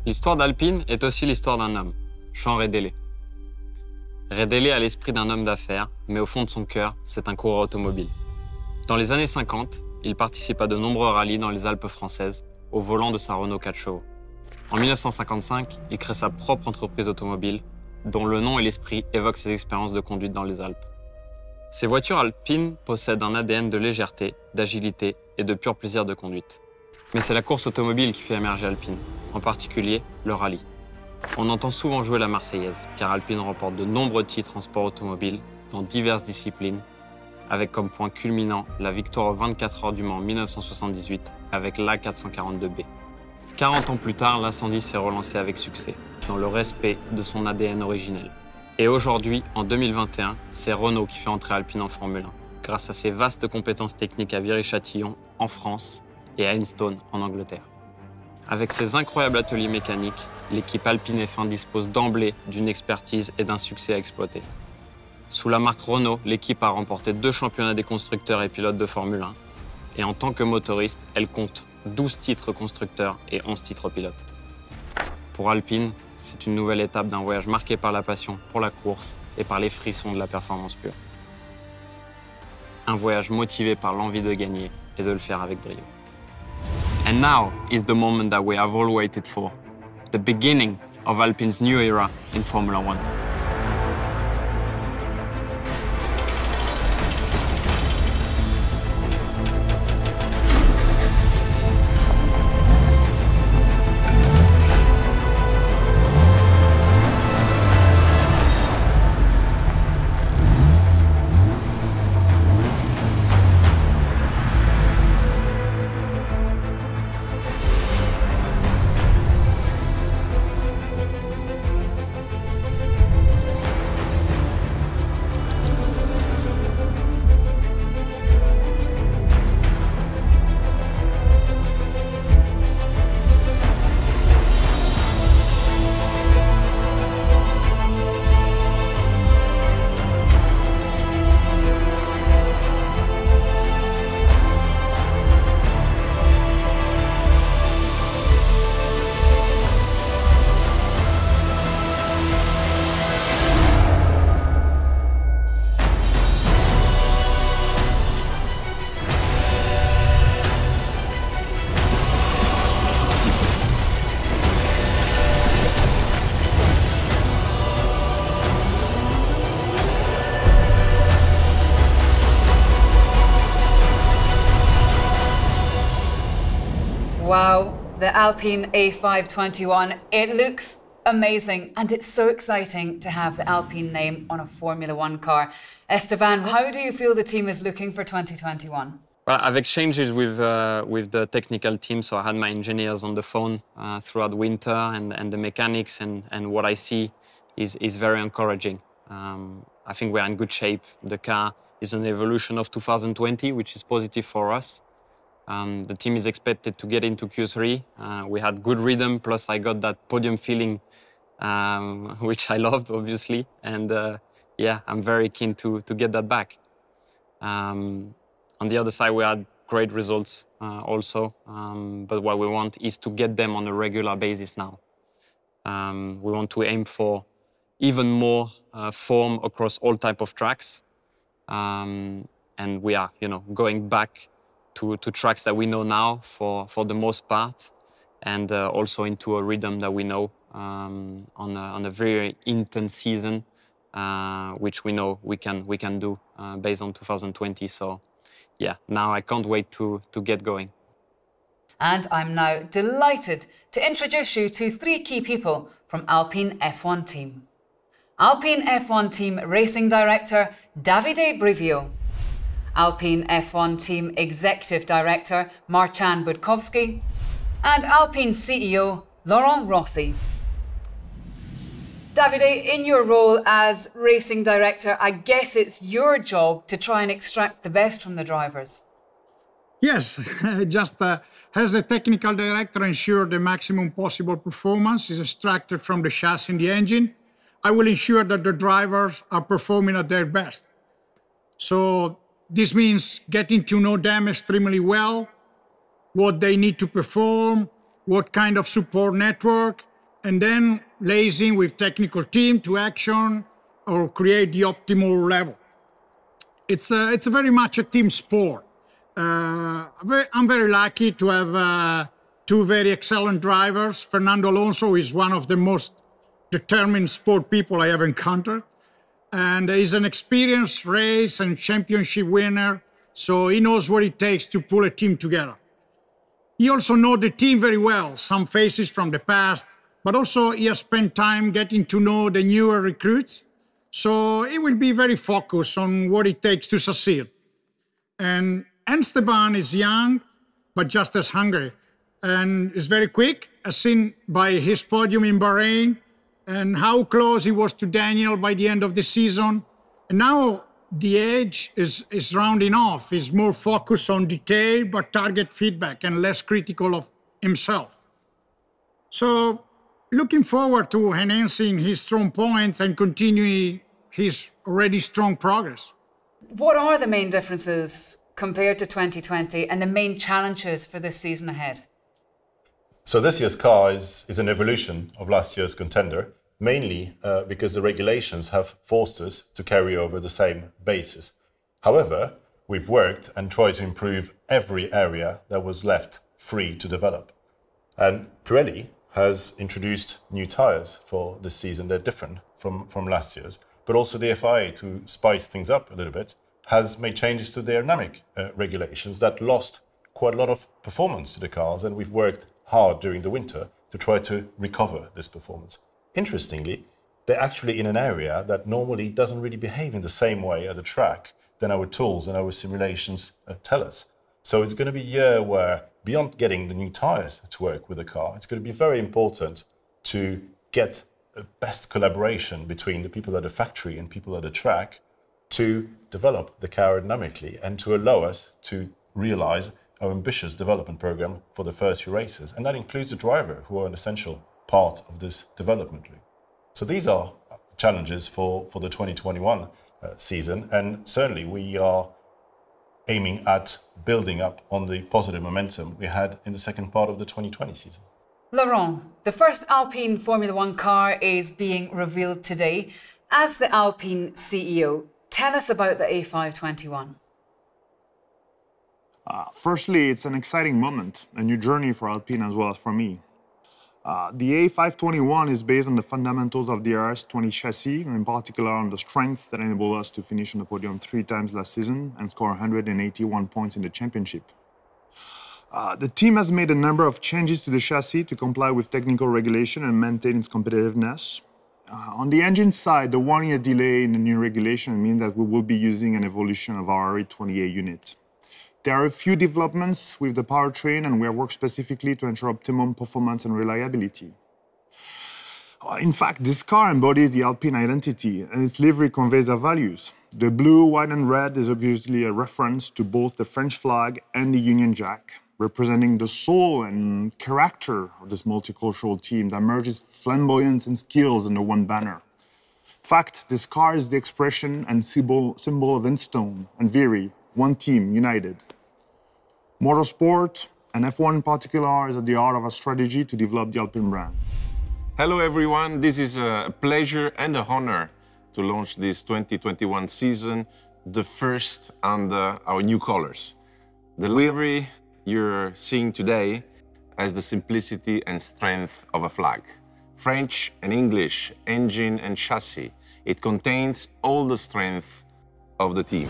L'histoire d'Alpine est aussi l'histoire d'un homme, Jean Redélé. Redélé a l'esprit d'un homme d'affaires, mais au fond de son cœur, c'est un coureur automobile. Dans les années 50, il participe à de nombreux rallyes dans les Alpes françaises, au volant de sa Renault 4 chevaux. En 1955, il crée sa propre entreprise automobile, dont le nom et l'esprit évoquent ses expériences de conduite dans les Alpes. Ces voitures alpines possèdent un ADN de légèreté, d'agilité et de pur plaisir de conduite. Mais c'est la course automobile qui fait émerger Alpine, en particulier le rallye. On entend souvent jouer la Marseillaise, car Alpine remporte de nombreux titres en sport automobile, dans diverses disciplines, avec comme point culminant la victoire aux 24 heures du Mans en 1978 avec l'A442B. 40 ans plus tard, l'incendie s'est relancé avec succès, dans le respect de son ADN originel. Et aujourd'hui, en 2021, c'est Renault qui fait entrer Alpine en Formule 1, grâce à ses vastes compétences techniques à Viry-Chatillon, en France, et à Enstone, en Angleterre. Avec ses incroyables ateliers mécaniques, l'équipe Alpine F1 dispose d'emblée d'une expertise et d'un succès à exploiter. Sous la marque Renault, l'équipe a remporté 2 championnats des constructeurs et pilotes de Formule 1. Et en tant que motoriste, elle compte 12 titres constructeurs et 11 titres pilotes. Pour Alpine, c'est une nouvelle étape d'un voyage marqué par la passion pour la course et par les frissons de la performance pure. Un voyage motivé par l'envie de gagner et de le faire avec brio. And now is the moment that we have all waited for, the beginning of Alpine's new era in Formula 1. Wow, the Alpine A521, it looks amazing and it's so exciting to have the Alpine name on a Formula 1 car. Esteban, how do you feel the team is looking for 2021? Well, I've exchanged with the technical team, so I had my engineers on the phone throughout winter and the mechanics, and what I see is very encouraging. I think we're in good shape. The car is an evolution of 2020, which is positive for us. The team is expected to get into Q3. We had good rhythm, plus I got that podium feeling, which I loved, obviously. And yeah, I'm very keen to get that back. On the other side, we had great results also. But what we want is to get them on a regular basis now. We want to aim for even more form across all type of tracks. And we are, going back to tracks that we know now for the most part, and also into a rhythm that we know on a very intense season, which we know we can do based on 2020. So yeah, now I can't wait to get going. And I'm now delighted to introduce you to 3 key people from Alpine F1 Team. Alpine F1 Team Racing Director Davide Brivio, Alpine F1 Team Executive Director Marcin Budkowski, and Alpine CEO Laurent Rossi. Davide, in your role as Racing Director, I guess it's your job to try and extract the best from the drivers. Yes, just as a technical director, ensure the maximum possible performance is extracted from the chassis and the engine. I will ensure that the drivers are performing at their best. So this means getting to know them extremely well, what they need to perform, what kind of support network, and then liaising with technical team to action or create the optimal level. It's very much a team sport. I'm very lucky to have two very excellent drivers. Fernando Alonso is one of the most determined sport people I ever encountered. And he's an experienced race and championship winner, so he knows what it takes to pull a team together. He also knows the team very well, some faces from the past, but also he has spent time getting to know the newer recruits. So he will be very focused on what it takes to succeed. And Esteban is young, but just as hungry, and is very quick, as seen by his podium in Bahrain, and how close he was to Daniel by the end of the season. And now the age is rounding off. He's more focused on detail, but target feedback, and less critical of himself. So, looking forward to enhancing his strong points and continuing his already strong progress. What are the main differences compared to 2020 and the main challenges for this season ahead? So this year's car is an evolution of last year's contender, mainly because the regulations have forced us to carry over the same basis. However, we've worked and tried to improve every area that was left free to develop. And Pirelli has introduced new tyres for this season. They're different from last year's, but also the FIA, to spice things up a little bit, has made changes to the aerodynamic regulations that lost quite a lot of performance to the cars, and we've worked hard during the winter to try to recover this performance. Interestingly, they're actually in an area that normally doesn't really behave in the same way at the track than our tools and our simulations tell us. So it's going to be a year where, beyond getting the new tyres to work with the car, it's going to be very important to get a best collaboration between the people at the factory and people at the track to develop the car aerodynamically and to allow us to realize our ambitious development program for the first few races. And that includes the driver, who are an essential part of this development loop. So these are challenges for the 2021 season, and certainly we are aiming at building up on the positive momentum we had in the second part of the 2020 season. Laurent, the first Alpine Formula One car is being revealed today. As the Alpine CEO, tell us about the A521. Firstly, it's an exciting moment, a new journey for Alpine as well as for me. The A521 is based on the fundamentals of the RS20 chassis, and in particular on the strength that enabled us to finish on the podium 3 times last season and score 181 points in the championship. The team has made a number of changes to the chassis to comply with technical regulation and maintain its competitiveness. On the engine side, the 1-year delay in the new regulation means that we will be using an evolution of our RE28 unit. There are a few developments with the powertrain, and we have worked specifically to ensure optimum performance and reliability. In fact, this car embodies the Alpine identity, and its livery conveys our values. The blue, white, and red is obviously a reference to both the French flag and the Union Jack, representing the soul and character of this multicultural team that merges flamboyance and skills under one banner. In fact, this car is the expression and symbol of Instone and Viry, one team, united. Motorsport, and F1 in particular, is at the heart of our strategy to develop the Alpine brand. Hello everyone, this is a pleasure and an honor to launch this 2021 season, the first under our new colors. The livery you're seeing today has the simplicity and strength of a flag. French and English, engine and chassis. It contains all the strength of the team.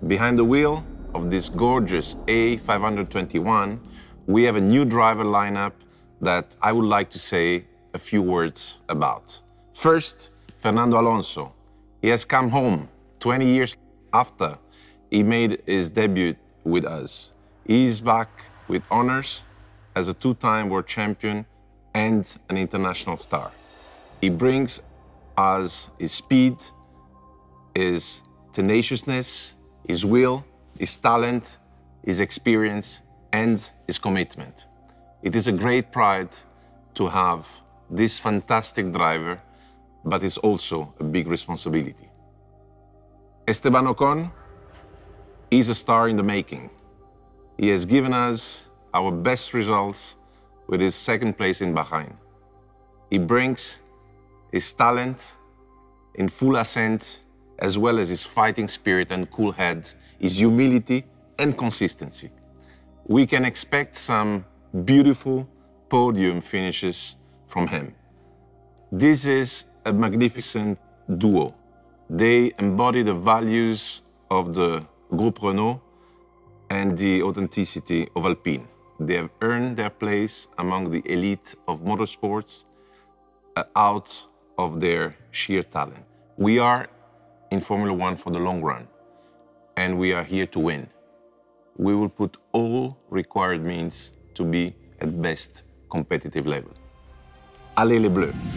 Behind the wheel of this gorgeous A521, we have a new driver lineup that I would like to say a few words about. First, Fernando Alonso. He has come home 20 years after he made his debut with us. He is back with honors as a 2-time world champion and an international star. He brings us his speed, his tenaciousness, his will, his talent, his experience, and his commitment. It is a great pride to have this fantastic driver, but it's also a big responsibility. Esteban Ocon is a star in the making. He has given us our best results with his second place in Bahrain. He brings his talent in full ascent, as well as his fighting spirit and cool head, his humility and consistency. We can expect some beautiful podium finishes from him. This is a magnificent duo. They embody the values of the Groupe Renault and the authenticity of Alpine. They have earned their place among the elite of motorsports out of their sheer talent. We are in Formula One for the long run, and we are here to win. We will put all required means to be at best competitive level. Allez les Bleus!